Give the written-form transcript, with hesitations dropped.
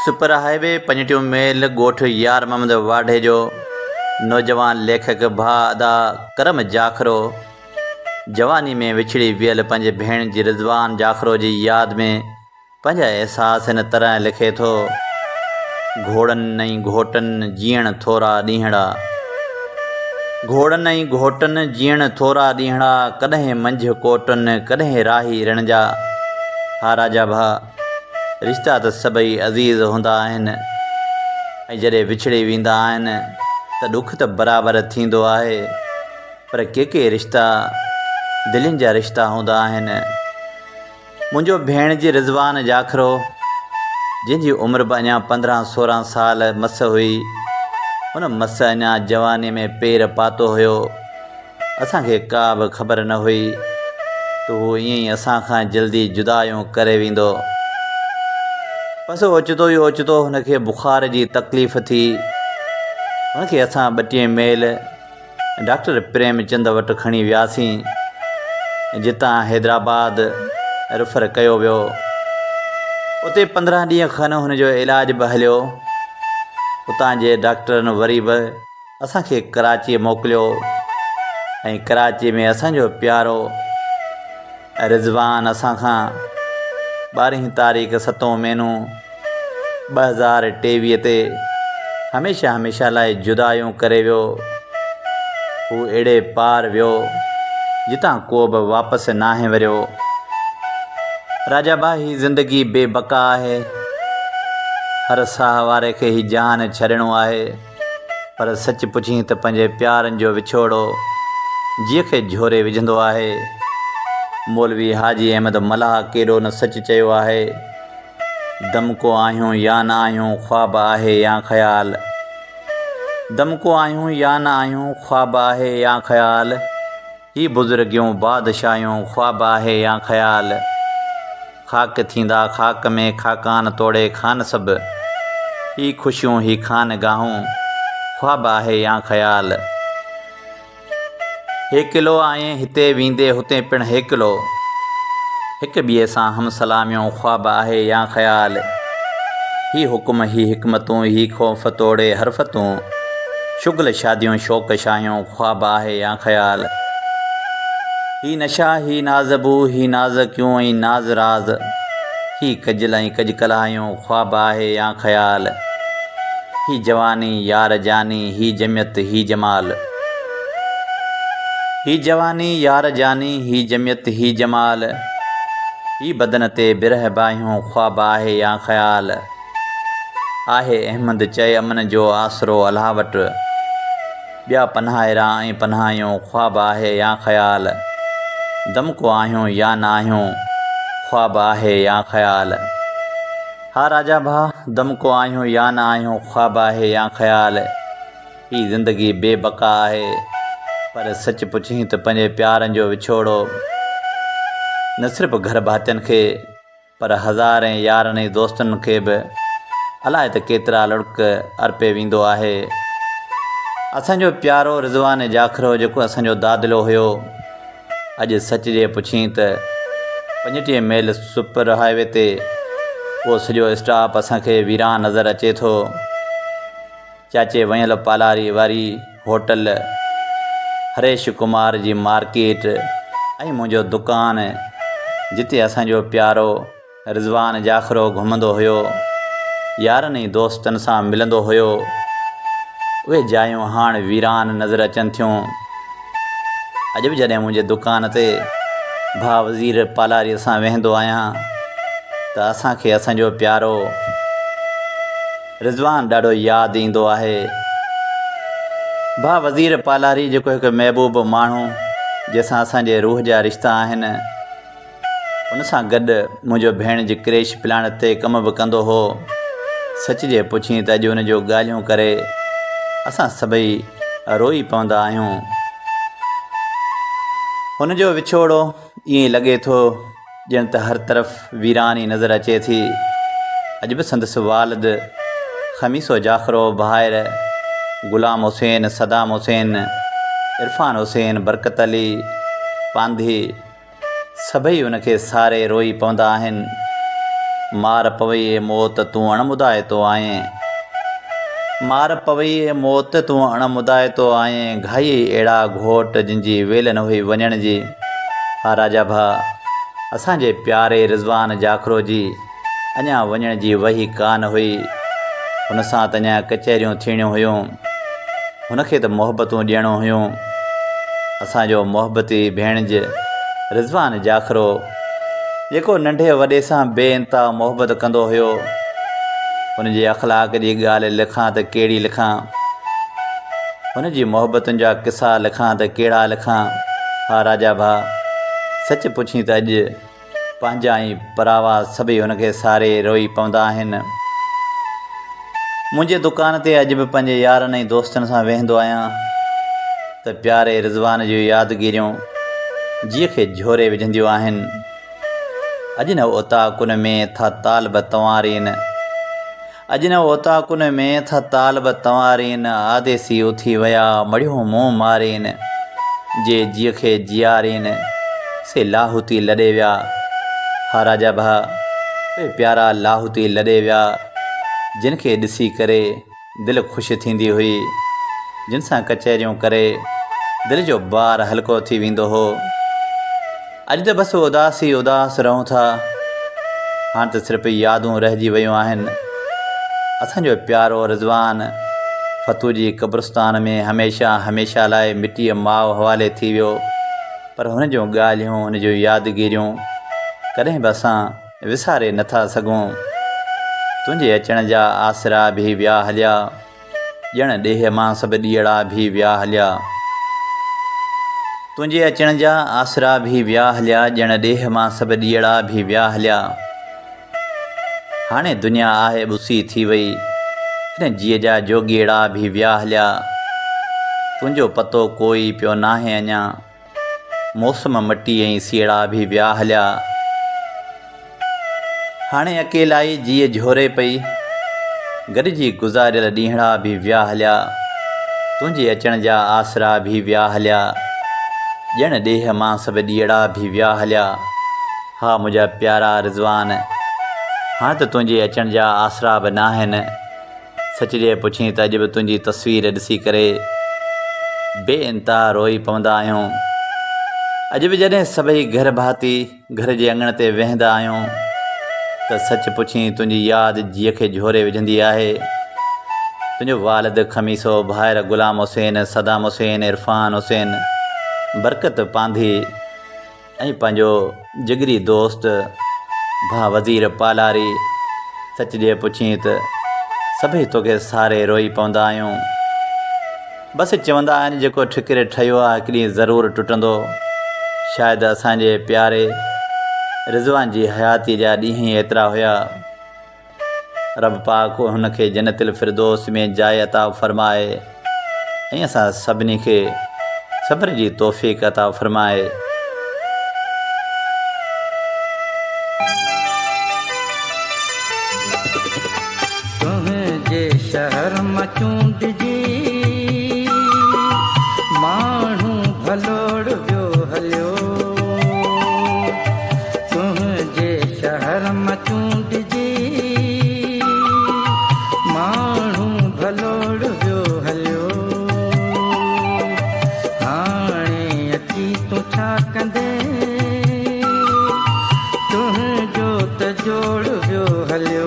Super highway पंजटियूं मेल ॻोठ यार मोहम्मद वाढे जो नौजवान लेखक भाउ अदा करम जाखरो जवानी में विछड़ी वियल पंहिंजे भेण जी रिज़वान जाखरो जी यादि में पंहिंजा अहसास हिन तरह लिखे थो। घोड़नि ऐं घोटनि जीअण थोरा ॾींहड़ा, घोड़नि ऐं घोटनि जीअण थोरा ॾींहड़ा, कॾहिं मंझि कोटनि कॾहिं राही रण जा। हा राजा भाउ, रिश्ता त सभई अज़ीज़ हूंदा आहिनि ऐं जॾहिं विछड़ी वेंदा आहिनि त ॾुख त बराबरि थींदो आहे, पर के रिश्ता दिलनि जा रिश्ता हूंदा आहिनि। मुंहिंजो भेण जी रिज़वान जाखरो जंहिंजी उमिरि बि अञा 15-16 साल मस हुई, हुन मस अञा जवानी में पेर पातो हुयो। असांखे का बि ख़बर न हुई त उहो ईअं ई असां खां जल्दी जुदायूं करे वेंदो। बसि ओचितो ई ओचितो हुनखे बुख़ार जी तकलीफ़ थी। हुनखे असां 32 मेल डॉक्टर प्रेमचंद वटि खणी वियासीं, जितां हैदराबाद रेफर कयो वियो। उते 15 ॾींहं खनि हुनजो इलाज बि हलियो। उतां जे डॉक्टरनि वरी बि असांखे कराची मोकिलियो ऐं कराची में असांजो प्यारो रिज़वान असां खां 12 तारीख़ 7 महीनो 2023 ते हमेशह लाइ जुदायूं करे वियो। हू अहिड़े पार वियो जितां को बि वापसि नाहे वरियो। राजा भाउ, ही ज़िंदगी बेबका आहे। हर साह वारे खे ही जहान छॾिणो आहे, पर सच पुछी त पंहिंजे प्यारनि जो विछोड़ो जीअ खे झोरे विझंदो आहे। मौलवी हाजी अहमद मलाह केॾो न सच चयो आहे। दम को आहियूं या न आहियूं, ख्वाब आहे या ख़्याल। दम को आहियूं या न आहियूं, ख्वाब आहे या ख़्याल। ही बुज़ुर्गियूं बादशाहियूं, ख्वाब आहे या ख़्याल। खाक थींदा खाक में खाकान तोड़े खान सभु। ही ख़ुशियूं ही खान गाहूं, ख्वाब आहे या ख़्याल। हेकिलो आए हिते वेंदे हुते पिण हेकिलो, हिक ॿिए सां हम सलामियूं, ख्वाब आहे या ख़्याल। ही हुकुम ही हिकमतूं, ही ख़ौफ़ तोड़े हरफ़तूं। शुगल शादियूं शौक़ शाहियूं, ख्वाब आहे या ख़्याल। ही नशा ही नाज़बू, ही नाज़कियूं ऐं नाज़ राज़। ही कजल ऐं कजकलायूं, ख्वाब आहे या ख़्याल। ही जवानी यार जानी, ही जमियत ही जमाल। ही जवानी यार जानी, ही जमियत ही जमाल। ही बदन ते बिरह बाहियूं, ख्वाब आहे या ख़्याल। आहे अहमद चए अमन जो आसरो अलाह वटि। ॿिया पनाहेरा ऐं पनाहियूं, ख्वाब आहे या ख़्याल। दम को आहियूं या न आहियूं, ख्वाब आहे या ख़्याल। हा राजा भाउ, दम को आहियूं या न आहियूं, ख्वाब आहे या ख़्याल। ही ज़िंदगी बेबका आहे, पर सच पुछी त पंहिंजे प्यारनि जो विछोड़ो न सिर्फ़ु घर भातियुनि खे, पर हज़ारे यारनि ऐं दोस्तनि खे बि अलाए त केतिरा लुड़क अर्पे वेंदो आहे। असांजो प्यारो रिज़वान जाखरो जेको असांजो दादिलो हुयो, अॼु सच जे पुछी त 35 मेल सुपर हाईवे ते उहो सॼो स्टाफ असांखे वीरान नज़र अचे थो। चाचे वयल पालारी वारी होटल, हरेश कुमार जी मार्केट ऐं मुंहिंजो दुकान, जिते असांजो प्यारो रिज़वान जाखरो घुमंदो हुयो, यारनि ऐं दोस्तनि सां मिलंदो हुयो, उहे जायूं हाणे वीरान नज़र अचनि थियूं। अॼु बि जॾहिं मुंहिंजे दुकान ते भाउ वज़ीर पालारीअ सां वेहंदो आहियां त असांखे असांजो प्यारो रिज़वान ॾाढो यादि ईंदो आहे। भाउ वज़ीर पालारी जेको हिकु महबूब माण्हू जंहिंसां असांजे रूह जा रिश्ता आहिनि, उन सां गॾु मुंहिंजो भेण जी क्रेश प्लान ते कमु बि कंदो हो। सच जे पुछी त अॼु हुनजो ॻाल्हियूं करे असां सभई रोई पवंदा आहियूं। हुनजो विछोड़ो ईअं लॻे थो ॼण त हर तरफ़ वीरानी नज़र अचे थी। अॼु बि संदसि वालिद ख़मीसो जाखरो, भाइर गुलाम हुसैन, सदाम हुसैन, इरफ़ान हुसैन, बरकत अली, पांधी, सभई उनखे सारे रोई पवंदा आहिनि। मार पवई ए मौत तूं अणमुदाए तो आएं, मार पवई ए मौत तूं अणमुदाए तो आएं, घाई अहिड़ा घोट जिनजी वेल न हुई वञण जी। हा राजा भाउ, असांजे प्यारे रिज़वान जाखरो जी अञा वञण जी वही कान हुई। हुन सां त अञा कचहरियूं थियणियूं हुयूं, हुनखे त मोहबतूं ॾियणो हुयूं। असांजो मोहबती भेणिज रिज़वान जाखरो, जेको नंढे वॾे सां बेइंता मोहबत कंदो हुयो, हुनजे अख़लाक जी ॻाल्हि लिखां त कहिड़ी लिखां, हुनजी मोहबतुनि जा किसा लिखां त कहिड़ा लिखां। हा राजा भाउ, सच पुछी त अॼु पंहिंजा ई परावा सभई हुनखे सारे रोई पवंदा आहिनि। मुंहिंजे दुकान ते अॼु बि पंहिंजे यारनि ऐं दोस्तनि सां वेहंदो आहियां त प्यारे रिज़वान जूं यादगिरियूं जीअ खे झोरे विझंदियूं आहिनि। अॼु न ओताकुन में था तालब तंवारीन, अॼु न ओताकुन में था तालब तंवारीन, आदेसी उथी विया मड़ियो मुंहुं मारीन, जे जीअ खे जियारीन से लाहूती लॾे विया। हा राजा भाउ, उहे प्यारा लाहूती लॾे विया जिन खे ॾिसी करे दिलि ख़ुशि थींदी हुई, जिन सां कचहरियूं करे दिलि जो भार हल्को थी वेंदो हो। अॼु त बसि उदास ई उदास रहूं था। हाणे त सिर्फ़ु यादूं रहिजी वियूं आहिनि। असांजो प्यारो रिज़वान फतू जी क़ब्रिस्तान में हमेशह हमेशह लाइ मिटीअ माउ हवाले थी वियो, पर हुन जूं ॻाल्हियूं, हुन जूं यादगिरियूं कॾहिं बि असां विसारे नथा सघूं। तुंहिंजे अचण जा आसरा बि विया हलिया, ॼण ॾेह मां सभु ॾीअड़ा बि विया हलिया। तुंहिंजे अचण जा आसरा बि विया हलिया, ॼण ॾेह मां सभु ॾीअड़ा बि विया हलिया। हाणे दुनिया आहे ॿुसी थी वई, हिन जीअ जा जोगीअड़ा बि विया हलिया। तुंहिंजो पतो कोई पियो नाहे अञा, मौसम मटी ऐं सीअड़ा बि विया हलिया। हाणे अकेलाई जीअ झोरे पई, गॾिजी गुज़ारियल ॾींहड़ा बि विया हलिया। तुंहिंजे अचण जा आसरा बि विया हलिया, ॼण ॾेह मां सभु ॾीअड़ा बि विया हलिया। हा मुंहिंजा प्यारा रिज़वान, हाणे त तुंहिंजे अचण जा आसरा बि न आहिनि। सच जे पुछी त अॼु बि तुंहिंजी तस्वीर ॾिसी करे बेइंतहा रोई पवंदा आहियूं। अॼु बि जॾहिं सभई घर भाती घर जे अङण ते वेहंदा आहियूं त सच पुछी तुंहिंजी यादि जीअ खे झोरे विझंदी आहे। तुंहिंजो वालिद खमीसो भाइर ग़ुलाम हुसैन, सदाम हुसैन, इरफ़ान हुसैन, बरकत पांधी ऐं पंहिंजो जिगरी दोस्त भाउ वज़ीर पालारी, सच जे पुछी त सभई तोखे सारे रोई पवंदा आहियूं। बसि चवंदा आहिनि जेको ठिकिरे ठहियो आहे हिकु ॾींहुं ज़रूरु टुटंदो। शायदि असांजे प्यारे रिज़वान जी हयाती जा ॾींहं ई एतिरा हुया। रब पाक हुनखे जन्नतुल फिरदौस में जाइ अता फ़रमाए ऐं असां सभिनी खे सब्र जी तौफ़ीक़ अता फ़रमाए। तुंहिंजे शहर मां चूंडिजी माण्हू भलोड़ वियो हलियो, तुंहिंजे शहर मां चूंडिजी माण्हू भलोड़ वियो हलियो। हाणे अची तूं छा कंदे, तुंहिंजो त जोड़ वियो हलियो।